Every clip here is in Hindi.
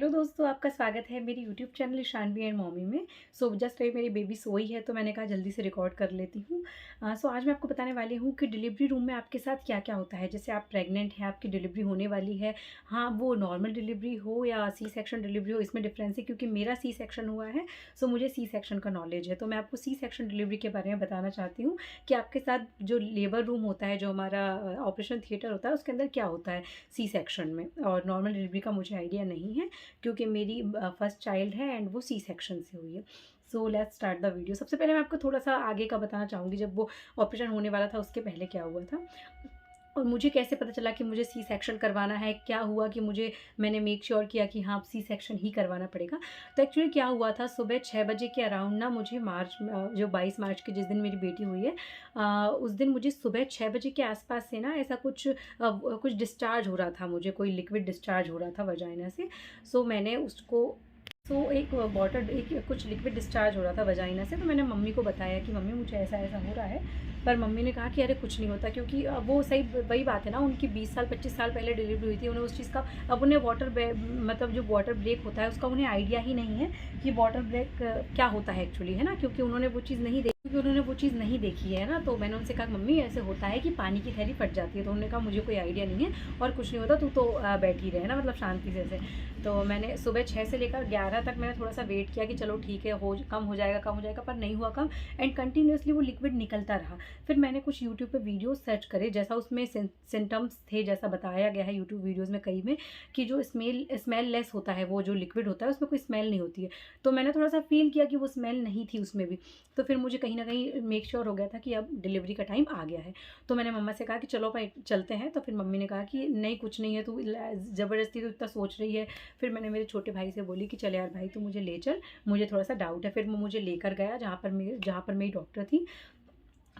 हेलो दोस्तों, आपका स्वागत है मेरी YouTube channel Ishanvi and mommy में। जस्ट अभी मेरी बेबी सोई है तो मैंने कहा जल्दी से रिकॉर्ड कर लेती हूँ। आज मैं आपको बताने वाली हूँ कि डिलीवरी रूम में आपके साथ क्या-क्या होता है। जैसे आप प्रेग्नेंट हैं, आपकी डिलीवरी होने वाली है। हाँ, वो नॉर्मल डिलीवरी हो या सी सेक्शन डिलीवरी हो, इसमें डिफरेंस है क्योंकि मेरा सी सेक्शन हुआ है। मुझे सी सेक्शन का नॉलेज है, तो मैं आपको सी सेक्शन डिलीवरी के बारे में बताना चाहती हूँ कि आपके साथ जो लेबर रूम होता है, जो हमारा ऑपरेशन थिएटर होता है, उसके अंदर क्या होता है सी सेक्शन में। और नॉर्मल डिलीवरी का मुझे आइडिया नहीं है क्योंकि मेरी फर्स्ट चाइल्ड है एंड वो सी सेक्शन से हुई है। Let's start the video. सबसे पहले मैं आपको थोड़ा सा आगे का बताना चाहूँगी, जब वो ऑपरेशन होने वाला था उसके पहले क्या हुआ था और मुझे कैसे पता चला कि मुझे सी सेक्शन करवाना है। क्या हुआ कि मैंने मेक श्योर किया कि हाँ, अब सी सेक्शन ही करवाना पड़ेगा। तो एक्चुअली क्या हुआ था, सुबह 6 बजे के अराउंड ना मुझे जो 22 मार्च के जिस दिन मेरी बेटी हुई है, उस दिन मुझे सुबह 6 बजे के आसपास से ना ऐसा कुछ डिस्चार्ज हो रहा था, मुझे कोई लिक्विड डिस्चार्ज हो रहा था वजाइना से। मैंने उसको एक बॉटल, एक कुछ लिक्विड डिस्चार्ज हो रहा था वजाइना से। तो मैंने मम्मी को बताया कि मम्मी मुझे ऐसा ऐसा हो रहा है। पर मम्मी ने कहा कि अरे कुछ नहीं होता, क्योंकि वो सही वही बात है ना, उनकी 20 साल 25 साल पहले डिलीवरी हुई थी। उन्हें उस चीज़ का, अब उन्हें मतलब जो वाटर ब्रेक होता है उसका उन्हें आइडिया ही नहीं है कि वाटर ब्रेक क्या होता है एक्चुअली, है ना, क्योंकि उन्होंने वो चीज़ नहीं देखी है ना। तो मैंने उनसे कहा मम्मी ऐसे होता है कि पानी की थैली फट जाती है। तो उन्होंने कहा मुझे कोई आइडिया नहीं है और कुछ नहीं होता, तू तो बैठी रहे ना, मतलब शांति से। तो मैंने सुबह 6 से लेकर 11 तक मैंने थोड़ा सा वेट किया कि चलो ठीक है, कम हो जाएगा, पर नहीं हुआ कम। एंड कंटिन्यूसली वो लिक्विड निकलता रहा। फिर मैंने कुछ यूट्यूब पे वीडियो सर्च करे, जैसा उसमें सिम्टम्स थे, जैसा बताया गया है यूट्यूब वीडियोज़ में कई में, कि जो स्मेल लेस होता है, वो जो लिक्विड होता है उसमें कोई स्मेल नहीं होती है। तो मैंने थोड़ा सा फील किया कि वो स्मेल नहीं थी उसमें भी। तो फिर मुझे कहीं ना कहीं मेक श्योर हो गया था कि अब डिलीवरी का टाइम आ गया है। तो मैंने मम्मा से कहा कि चलो भाई चलते हैं। तो फिर मम्मी ने कहा कि नहीं कुछ नहीं है, तू ज़बरदस्ती तो इतना सोच रही है। फिर मैंने मेरे छोटे भाई से बोली कि चल यार भाई, तू मुझे ले चल, मुझे थोड़ा सा डाउट है। फिर वो मुझे लेकर गया जहाँ पर मेरी डॉक्टर थी।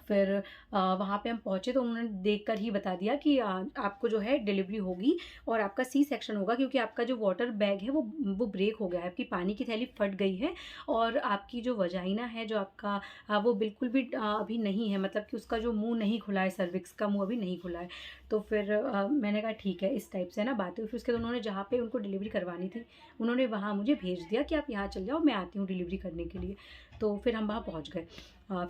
फिर वहाँ पे हम पहुँचे तो उन्होंने देखकर ही बता दिया कि आपको जो है डिलीवरी होगी और आपका सी सेक्शन होगा, क्योंकि आपका जो वाटर बैग है वो ब्रेक हो गया है, आपकी पानी की थैली फट गई है और आपकी जो वजाइना है, जो आपका वो बिल्कुल भी अभी नहीं है, मतलब कि उसका जो मुंह नहीं खुला है, सर्विक्स का मुंह अभी नहीं खुला है। तो फिर मैंने कहा ठीक है, इस टाइप से ना बात हुई। फिर उसके बाद उन्होंने जहाँ पे उनको डिलीवरी करवानी थी, उन्होंने वहाँ मुझे भेज दिया कि आप यहाँ चल जाओ, मैं आती हूँ डिलीवरी करने के लिए। तो फिर हम वहाँ पहुँच गए।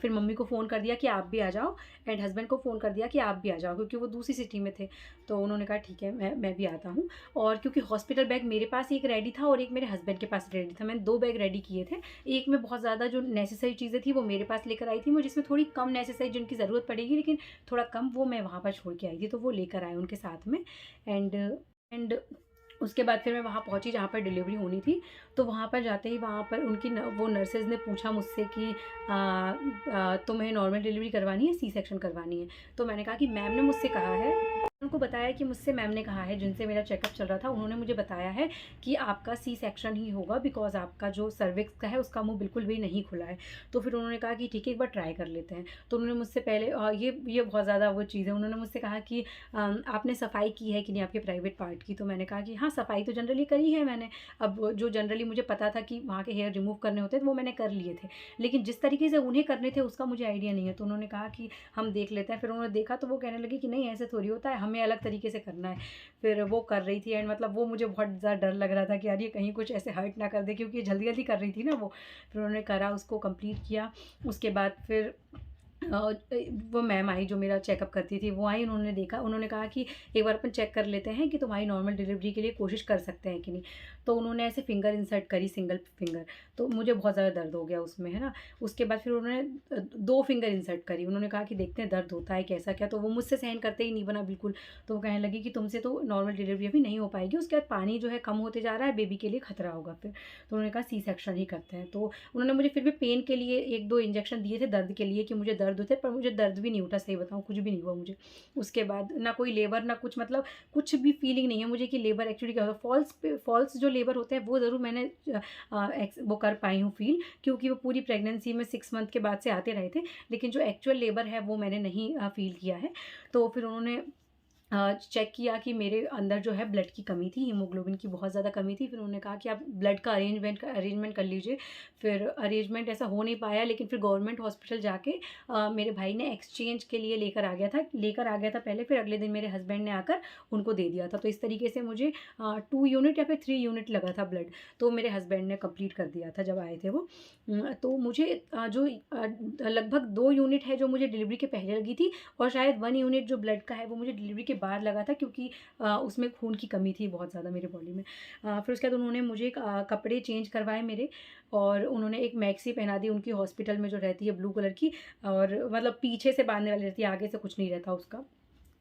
फिर मम्मी को फ़ोन कर दिया कि आप भी आ जाओ, एंड हस्बैंड को फ़ोन कर दिया कि आप भी आ जाओ, क्योंकि वो दूसरी सिटी में थे। तो उन्होंने कहा ठीक है, मैं भी आता हूँ। और क्योंकि हॉस्पिटल बैग मेरे पास एक रेडी था और एक मेरे हस्बैंड के पास रेडी था, मैंने 2 बैग रेडी किए थे। एक में बहुत ज़्यादा जो नेसेसरी चीज़ें थी वो मेरे पास लेकर आई थी, मैं जिसमें थोड़ी कम नेसेसरी जिनकी ज़रूरत पड़ेगी लेकिन थोड़ा कम, वो मैं वहाँ पर छोड़ के आई थी, तो वो लेकर आए उनके साथ में। एंड उसके बाद फिर मैं वहाँ पहुँची जहाँ पर डिलीवरी होनी थी। तो वहाँ पर जाते ही वहाँ पर वो नर्सेज़ ने पूछा मुझसे कि तुम्हें नॉर्मल डिलीवरी करवानी है, सी सेक्शन करवानी है? तो मैंने कहा कि मैम ने मुझसे कहा है, उनको बताया कि मुझसे मैम ने कहा है, जिनसे मेरा चेकअप चल रहा था, उन्होंने मुझे बताया है कि आपका सी सेक्शन ही होगा, बिकॉज़ आपका जो सर्विक्स का है उसका मुँह बिल्कुल भी नहीं खुला है। तो फिर उन्होंने कहा कि ठीक है, एक बार ट्राई कर लेते हैं। तो उन्होंने मुझसे पहले ये बहुत ज़्यादा वो चीज़ है, उन्होंने मुझसे कहा कि आपने सफाई की है कि नहीं आपके प्राइवेट पार्ट की? तो मैंने कहा कि हाँ, सफाई तो जनरली करी है मैंने। अब जो जनरली मुझे पता था कि वहाँ के हेयर रिमूव करने होते हैं, तो वो मैंने कर लिए थे। लेकिन जिस तरीके से उन्हें करने थे उसका मुझे आइडिया नहीं है। तो उन्होंने कहा कि हम देख लेते हैं। फिर उन्होंने देखा तो वो कहने लगे कि नहीं, ऐसे थोड़ी होता है, हमें अलग तरीके से करना है। फिर वो कर रही थी, एंड मतलब वो मुझे बहुत ज़्यादा डर लग रहा था कि यार ये कहीं कुछ ऐसे हर्ट ना कर दे, क्योंकि जल्दी-जल्दी कर रही थी ना वो। फिर उन्होंने करा, उसको कंप्लीट किया। उसके बाद फिर अ, वो मैम आई जो मेरा चेकअप करती थी, वो आई, उन्होंने देखा, उन्होंने कहा कि एक बार अपन चेक कर लेते हैं कि तुम्हारी नॉर्मल डिलीवरी के लिए कोशिश कर सकते हैं कि नहीं। तो उन्होंने ऐसे फिंगर इंसर्ट करी, सिंगल फिंगर। तो मुझे बहुत ज़्यादा दर्द हो गया उसमें, है ना। उसके बाद फिर उन्होंने 2 फिंगर इंसर्ट करी। उन्होंने कहा कि देखते हैं दर्द होता है कैसा क्या। तो वो मुझसे सहन करते ही नहीं बना बिल्कुल। तो वो कहने लगी कि तुमसे तो नॉर्मल डिलीवरी अभी नहीं हो पाएगी, उसके बाद पानी जो है कम होते जा रहा है, बेबी के लिए खतरा होगा फिर। तो उन्होंने कहा सी सेक्शन ही करते हैं। तो उन्होंने मुझे फिर भी पेन के लिए 1-2 इंजेक्शन दिए थे, दर्द के लिए, कि मुझे दर्द होते, पर मुझे दर्द भी नहीं उठा, सही बताऊँ कुछ भी नहीं हुआ मुझे। उसके बाद ना कोई लेबर ना कुछ, मतलब कुछ भी फीलिंग नहीं है मुझे कि लेबर एक्चुअली क्या होता है। फॉल्स जो लेबर होते हैं वो ज़रूर मैंने वो कर पाई हूँ फ़ील, क्योंकि वो पूरी प्रेगनेंसी में 6 मंथ के बाद से आते रहे थे। लेकिन जो एक्चुअल लेबर है वो मैंने नहीं फ़ील किया है। तो फिर उन्होंने चेक किया कि मेरे अंदर जो है ब्लड की कमी थी, हीमोग्लोबिन की बहुत ज़्यादा कमी थी। फिर उन्होंने कहा कि आप ब्लड का अरेंजमेंट कर लीजिए। फिर अरेंजमेंट ऐसा हो नहीं पाया, लेकिन फिर गवर्नमेंट हॉस्पिटल जाके मेरे भाई ने एक्सचेंज के लिए लेकर आ गया था पहले, फिर अगले दिन मेरे हस्बैंड ने आकर उनको दे दिया था। तो इस तरीके से मुझे 2 यूनिट या फिर 3 यूनिट लगा था ब्लड, तो मेरे हस्बैंड ने कंप्लीट कर दिया था जब आए थे वो। तो मुझे लगभग 2 यूनिट है जो मुझे डिलीवरी के पहले लगी थी, और शायद 1 यूनिट जो ब्लड का है वो मुझे डिलीवरी के बाद लगा था, क्योंकि उसमें खून की कमी थी बहुत ज़्यादा मेरे बॉडी में। फिर उसके बाद उन्होंने मुझे कपड़े चेंज करवाए मेरे, और उन्होंने एक मैक्सी पहना दी उनकी हॉस्पिटल में जो रहती है ब्लू कलर की, और मतलब पीछे से बांधने वाली रहती है, आगे से कुछ नहीं रहता उसका।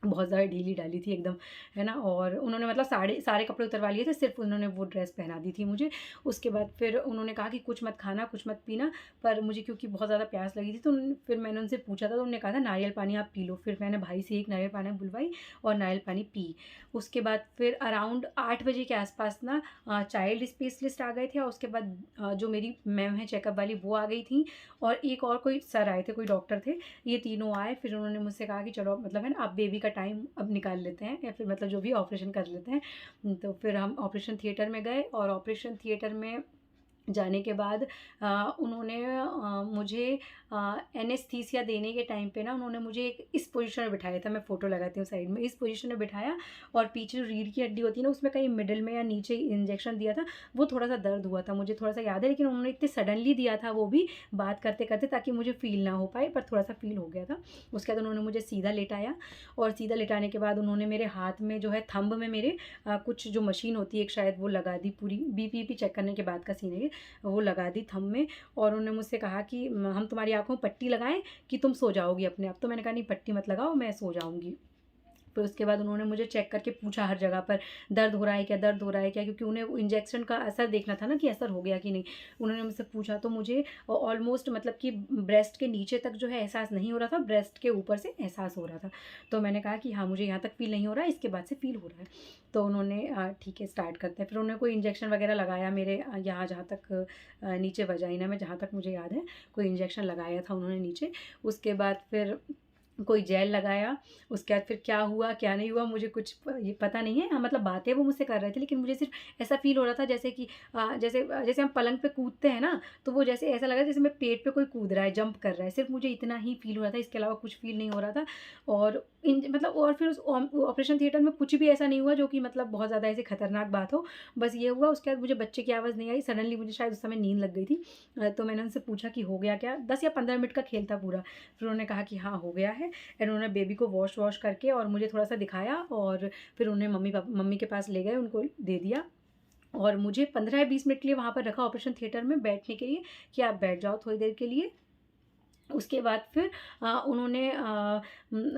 बहुत ज़्यादा ढीली ढाली थी एकदम, है ना। और उन्होंने मतलब सारे कपड़े उतरवा लिए थे, सिर्फ उन्होंने वो ड्रेस पहना दी थी मुझे। उसके बाद फिर उन्होंने कहा कि कुछ मत खाना, कुछ मत पीना, पर मुझे क्योंकि बहुत ज़्यादा प्यास लगी थी, तो फिर मैंने उनसे पूछा था, तो उन्होंने कहा था नारियल पानी आप पी लो। फिर मैंने भाई से एक नारियल पानी बुलवाई और नारियल पानी पी। उसके बाद फिर अराउंड 8 बजे के आसपास ना चाइल्ड स्पेशलिस्ट आ गए थे, और उसके बाद जो मेरी मैम है चेकअप वाली वो आ गई थी, और एक और कोई सर आए थे, कोई डॉक्टर थे। ये तीनों आए, फिर उन्होंने मुझसे कहा कि चलो मतलब है ना, आप बेबी का टाइम अब निकाल लेते हैं, या फिर मतलब जो भी ऑपरेशन कर लेते हैं। तो फिर हम ऑपरेशन थिएटर में गए, और ऑपरेशन थिएटर में जाने के बाद उन्होंने मुझे एनेस्थीसिया देने के टाइम पे ना उन्होंने मुझे एक इस पोजीशन में बिठाया था, मैं फ़ोटो लगाती हूँ साइड में, इस पोजीशन में बिठाया, और पीछे जो रीढ़ की हड्डी होती है ना, उसमें कहीं मिडल में या नीचे इंजेक्शन दिया था। वो थोड़ा सा दर्द हुआ था, मुझे थोड़ा सा याद है, लेकिन उन्होंने इतने सडनली दिया था वो भी, बात करते करते, ताकि मुझे फ़ील ना हो पाए, पर थोड़ा सा फ़ील हो गया था। उसके बाद उन्होंने मुझे सीधा लेटाया, और सीधा लेटाने के बाद उन्होंने मेरे हाथ में जो है थंब में मेरे कुछ जो मशीन होती है एक, शायद वो लगा दी, पूरी बीपी चेक करने के बाद का सीन है ये, वो लगा दी थंब में। और उन्होंने मुझसे कहा कि हम तुम्हारी आँखों में पट्टी लगाएँ कि तुम सो जाओगी अपने आप। तो मैंने कहा नहीं, पट्टी मत लगाओ, मैं सो जाऊँगी। फिर उसके बाद उन्होंने मुझे चेक करके पूछा हर जगह पर, दर्द हो रहा है क्या, दर्द हो रहा है क्या, क्योंकि उन्हें वो इंजेक्शन का असर देखना था ना कि असर हो गया कि नहीं। उन्होंने मुझसे पूछा, तो मुझे ऑलमोस्ट मतलब कि ब्रेस्ट के नीचे तक जो है एहसास नहीं हो रहा था, ब्रेस्ट के ऊपर से एहसास हो रहा था। तो मैंने कहा कि हाँ, मुझे यहाँ तक फ़ील नहीं हो रहा है, इसके बाद से फ़ील हो रहा है। तो उन्होंने ठीक है स्टार्ट करते हैं। फिर उन्होंने कोई इंजेक्शन वगैरह लगाया मेरे यहाँ, जहाँ तक नीचे वजाइना में, जहाँ तक मुझे याद है कोई इंजेक्शन लगाया था उन्होंने नीचे। उसके बाद फिर कोई जेल लगाया। उसके बाद फिर क्या हुआ क्या नहीं हुआ मुझे कुछ ये पता नहीं है। हाँ, मतलब बातें वो मुझसे कर रहे थे, लेकिन मुझे सिर्फ ऐसा फ़ील हो रहा था जैसे कि जैसे हम पलंग पे कूदते हैं ना, तो वो जैसे ऐसा लग रहा है जैसे मेरे पेट पे कोई कूद रहा है, जंप कर रहा है। सिर्फ मुझे इतना ही फ़ील हो रहा था, इसके अलावा कुछ फ़ील नहीं हो रहा था। और मतलब, और फिर उस ऑपरेशन थिएटर में कुछ भी ऐसा नहीं हुआ जो कि मतलब बहुत ज़्यादा ऐसी खतरनाक बात हो। बस ये हुआ, उसके बाद मुझे बच्चे की आवाज़ नहीं आई। सडनली मुझे शायद उस समय नींद लग गई थी। तो मैंने उनसे पूछा कि हो गया क्या? 10 या 15 मिनट का खेल था पूरा। फिर उन्होंने कहा कि हाँ, हो गया है। फिर उन्होंने बेबी को वॉश करके और मुझे थोड़ा-सा दिखाया, और फिर उन्हें मम्मी के पास ले गए, उनको दे दिया। और मुझे 15 या 20 मिनट के लिए वहाँ पर रखा ऑपरेशन थिएटर में बैठने के लिए, कि आप बैठ जाओ थोड़ी देर के लिए। उसके बाद फिर उन्होंने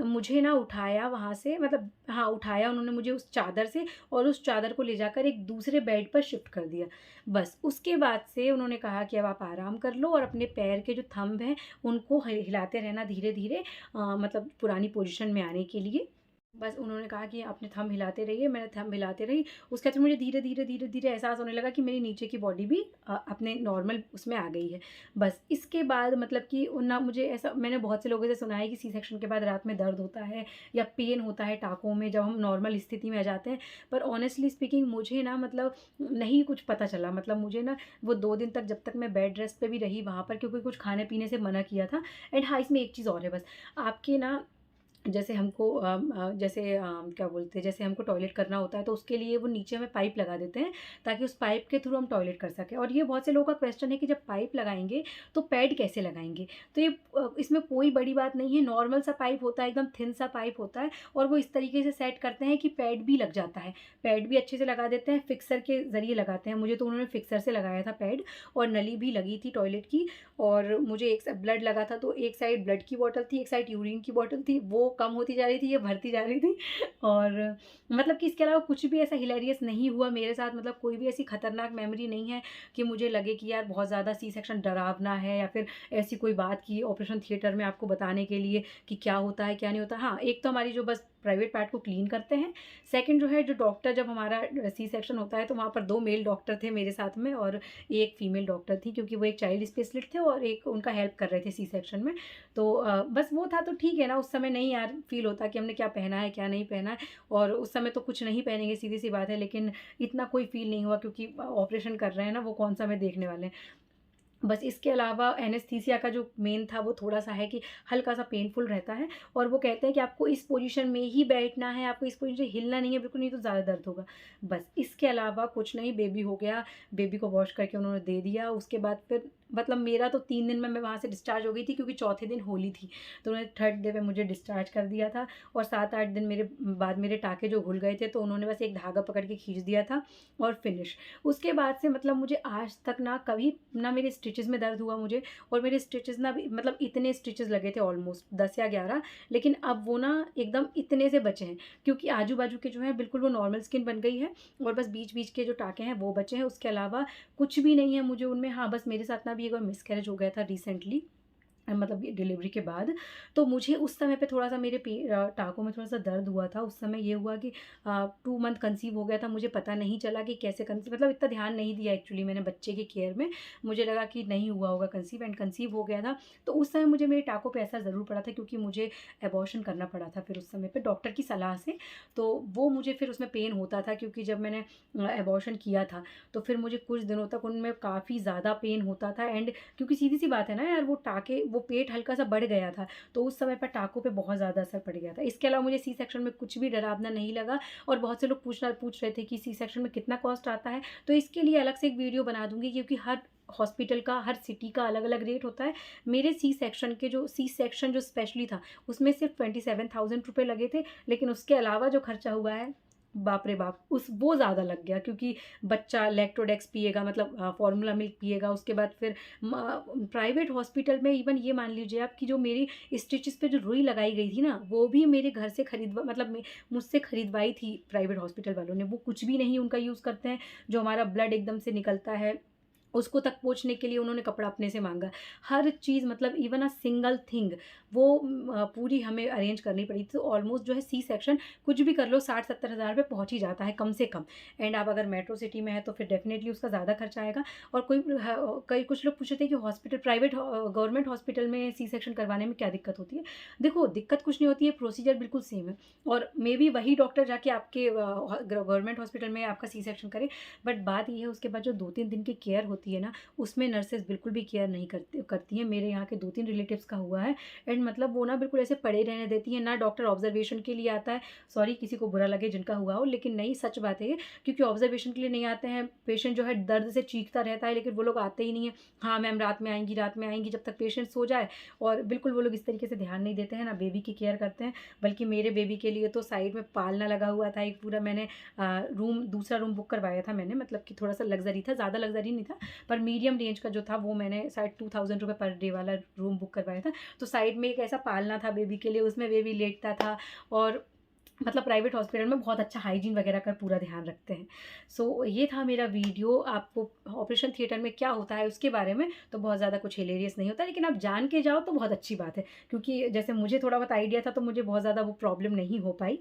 मुझे ना उठाया वहाँ से, मतलब हाँ, उठाया उन्होंने मुझे उस चादर से, और उस चादर को ले जाकर एक दूसरे बेड पर शिफ्ट कर दिया। बस उसके बाद से उन्होंने कहा कि अब आप आराम कर लो, और अपने पैर के जो थंब हैं उनको हिलाते रहना धीरे-धीरे, मतलब पुरानी पोज़ीशन में आने के लिए। बस उन्होंने कहा कि अपने थंब हिलाते रहिए, मैंने थंब हिलाते रही। उसके बाद फिर मुझे धीरे-धीरे एहसास होने लगा कि मेरी नीचे की बॉडी भी अपने नॉर्मल उसमें आ गई है। बस इसके बाद मतलब कि ना मुझे ऐसा, मैंने बहुत से लोगों से सुना है कि सी सेक्शन के बाद रात में दर्द होता है या पेन होता है टाँकों में जब हम नॉर्मल स्थिति में आ जाते हैं। पर ऑनेस्टली स्पीकिंग मुझे ना मतलब नहीं कुछ पता चला। मतलब मुझे ना वो 2 दिन तक, जब तक मैं बेड रेस्ट पे भी रही वहाँ पर, क्योंकि कुछ खाने-पीने से मना किया था। एंड हाँ, इसमें एक चीज़ और है बस, आपके ना जैसे हमको क्या बोलते हैं, जैसे हमको टॉयलेट करना होता है, तो उसके लिए वो नीचे हमें पाइप लगा देते हैं, ताकि उस पाइप के थ्रू हम टॉयलेट कर सकें। और ये बहुत से लोगों का क्वेश्चन है कि जब पाइप लगाएँगे तो पैड कैसे लगाएँगे? तो ये इसमें कोई बड़ी बात नहीं है, नॉर्मल सा पाइप होता है, एकदम थिन सा पाइप होता है, और वो इस तरीके से सेट करते हैं कि पैड भी लग जाता है। पैड भी अच्छे से लगा देते हैं, फिक्सर के ज़रिए लगाते हैं। मुझे तो उन्होंने फिक्सर से लगाया था पैड, और नली भी लगी थी टॉयलेट की। और मुझे एक साइड ब्लड लगा था, तो एक साइड ब्लड की बॉटल थी, एक साइड यूरिन की बॉटल थी, वो कम होती जा रही थी, ये भरती जा रही थी। और मतलब कि इसके अलावा कुछ भी ऐसा हिलेरियस नहीं हुआ मेरे साथ। मतलब कोई भी ऐसी खतरनाक मेमोरी नहीं है कि मुझे लगे कि यार बहुत ज़्यादा सी सेक्शन डरावना है, या फिर ऐसी कोई बात की ऑपरेशन थिएटर में आपको बताने के लिए कि क्या होता है क्या नहीं होता। हाँ, एक तो हमारी जो बस प्राइवेट पार्ट को क्लीन करते हैं। सेकंड जो है, जो डॉक्टर, जब हमारा सी सेक्शन होता है तो वहाँ पर 2 मेल डॉक्टर थे मेरे साथ में और एक फीमेल डॉक्टर थी, क्योंकि वो एक चाइल्ड स्पेशलिस्ट थे और एक उनका हेल्प कर रहे थे सी सेक्शन में। तो बस वो था, तो ठीक है ना, उस समय नहीं यार फ़ील होता कि हमने क्या पहना है, क्या नहीं पहना है, और उस समय तो कुछ नहीं पहनेंगे, सीधी-सी बात है, लेकिन इतना कोई फ़ील नहीं हुआ क्योंकि ऑपरेशन कर रहे हैं ना, वो कौन-सा हमें देखने वाले हैं। बस इसके अलावा एनेस्थीसिया का जो मेन था वो थोड़ा-सा है कि हल्का-सा पेनफुल रहता है, और वो कहते हैं कि आपको इस पोज़ीशन में ही बैठना है, आपको इस पोज़ीशन से हिलना नहीं है बिल्कुल, नहीं तो ज़्यादा दर्द होगा। बस इसके अलावा कुछ नहीं, बेबी हो गया, बेबी को वॉश करके उन्होंने दे दिया। उसके बाद फिर मतलब मेरा तो 3 दिन में मैं वहाँ से डिस्चार्ज हो गई थी, क्योंकि चौथे दिन होली थी, तो उन्होंने थर्ड डे पे मुझे डिस्चार्ज कर दिया था। और 7-8 दिन मेरे बाद मेरे टाँके जो घुल गए थे, तो उन्होंने बस एक धागा पकड़ के खींच दिया था और फिनिश। उसके बाद से मतलब मुझे आज तक ना कभी ना मेरे स्टिचेज़ में दर्द हुआ मुझे, और मेरे स्टिचेज़ ना भी मतलब इतने स्टिचेज़ लगे थे ऑलमोस्ट 10 या 11, लेकिन अब वो ना एकदम इतने से बचे हैं, क्योंकि आजू-बाजू के जो हैं बिल्कुल वो नॉर्मल स्किन बन गई है, और बस बीच-बीच के जो टाँके हैं वो बचे हैं। उसके अलावा कुछ भी नहीं है मुझे उनमें। हाँ, बस मेरे साथ ना भी एक बार मिसकैरेज हो गया था रिसेंटली, मतलब ये डिलीवरी के बाद। तो मुझे उस समय पे थोड़ा-सा मेरे टाँकों में थोड़ा-सा दर्द हुआ था। उस समय ये हुआ कि 2 मंथ कंसीव हो गया था, मुझे पता नहीं चला कि कैसे कंसीव, मतलब इतना ध्यान नहीं दिया एक्चुअली मैंने बच्चे की केयर में। मुझे लगा कि नहीं हुआ होगा कंसीव, एंड कंसीव हो गया था। तो उस समय मुझे मेरे टाँकों पे असर ज़रूर पड़ा था, क्योंकि मुझे एबॉर्शन करना पड़ा था फिर उस समय पे डॉक्टर की सलाह से। तो वो मुझे फिर उसमें पेन होता था, क्योंकि जब मैंने एबॉर्शन किया था, तो फिर मुझे कुछ दिनों तक उनमें काफ़ी ज़्यादा पेन होता था। एंड क्योंकि सीधी-सी बात है ना यार, वो टाँके, वो पेट हल्का-सा बढ़ गया था, तो उस समय पर टाँकों पे बहुत ज़्यादा असर पड़ गया था। इसके अलावा मुझे सी सेक्शन में कुछ भी डरावना नहीं लगा, और बहुत से लोग पूछ रहे थे कि सी सेक्शन में कितना कॉस्ट आता है, तो इसके लिए अलग से एक वीडियो बना दूँगी, क्योंकि हर हॉस्पिटल का, हर सिटी का अलग-अलग रेट होता है। मेरे सी सेक्शन जो स्पेशली था, उसमें सिर्फ 27,000 रुपए लगे थे, लेकिन उसके अलावा जो खर्चा हुआ है, बाप रे बाप! वो ज़्यादा लग गया, क्योंकि बच्चा लैक्टोडेक्स पिएगा, मतलब फॉर्मूला मिल्क पिएगा, उसके बाद फिर प्राइवेट हॉस्पिटल में इवन ये मान लीजिए आप कि जो मेरी स्टिचेस पे जो रुई लगाई गई थी ना, वो भी मेरे घर से मुझसे खरीदवाई थी प्राइवेट हॉस्पिटल वालों ने। वो कुछ भी नहीं उनका यूज़ करते हैं, जो हमारा ब्लड एकदम से निकलता है, उसको तक पोंछने के लिए उन्होंने कपड़ा अपने से माँगा। हर चीज़, मतलब इवन अ सिंगल थिंग वो पूरी हमें अरेंज करनी पड़ी। तो ऑलमोस्ट जो है सी सेक्शन कुछ भी कर लो 60-70 हज़ार रुपए पहुँच ही जाता है कम से कम। एंड आप अगर मेट्रो सिटी में हैं तो फिर डेफ़िनेटली उसका ज़्यादा खर्चा आएगा। और कुछ लोग पूछ रहे थे कि हॉस्पिटल प्राइवेट गवर्नमेंट हॉस्पिटल में सी सेक्शन करवाने में क्या दिक्कत होती है? देखो, दिक्कत कुछ नहीं होती है, प्रोसीजर बिल्कुल सेम है, और मेबी वही डॉक्टर जाके आपके गवर्नमेंट हॉस्पिटल में आपका सी सेक्शन करे। बट बात ये है, उसके बाद जो 2-3 दिन की केयर होती है ना, उसमें नर्सेज़ बिल्कुल भी केयर नहीं करती हैं। मेरे यहाँ के 2-3 रिलेटिव्स का हुआ है, एंड मतलब वो ना बिल्कुल ऐसे पड़े रहने देती हैं, ना डॉक्टर ऑब्ज़र्वेशन के लिए आता है। सॉरी किसी को बुरा लगे जिनका हुआ हो, लेकिन नहीं, सच बात है ये, क्योंकि ऑब्ज़र्वेशन के लिए नहीं आते हैं। पेशेंट जो है दर्द से चीखता रहता है, लेकिन वो लोग आते ही नहीं हैं। हाँ मैम, रात में आएँगी, जब तक पेशेंट सो जाए, और बिल्कुल वो लोग इस तरीके से ध्यान नहीं देते हैं, ना बेबी की केयर करते हैं। बल्कि मेरे बेबी के लिए तो साइड में पालना लगा हुआ था एक पूरा। मैंने दूसरा रूम बुक करवाया था मैंने, मतलब कि थोड़ा-सा लग्ज़री था, ज़्यादा लग्ज़री नहीं था, पर मीडियम रेंज का जो था वो मैंने शायद 2000 रुपए पर डे वाला रूम बुक करवाया था। तो साइड में एक ऐसा पालना था बेबी के लिए, उसमें बेबी लेटता था, और मतलब प्राइवेट हॉस्पिटल में बहुत अच्छा हाइजीन वगैरह का पूरा ध्यान रखते हैं। सो ये था मेरा वीडियो, आपको ऑपरेशन थिएटर में क्या होता है उसके बारे में। तो बहुत ज़्यादा कुछ हिलेरियस नहीं होता, लेकिन आप जान के जाओ तो बहुत अच्छी बात है, क्योंकि जैसे मुझे थोड़ा बहुत आइडिया था, तो मुझे बहुत ज़्यादा वो प्रॉब्लम नहीं हो पाई।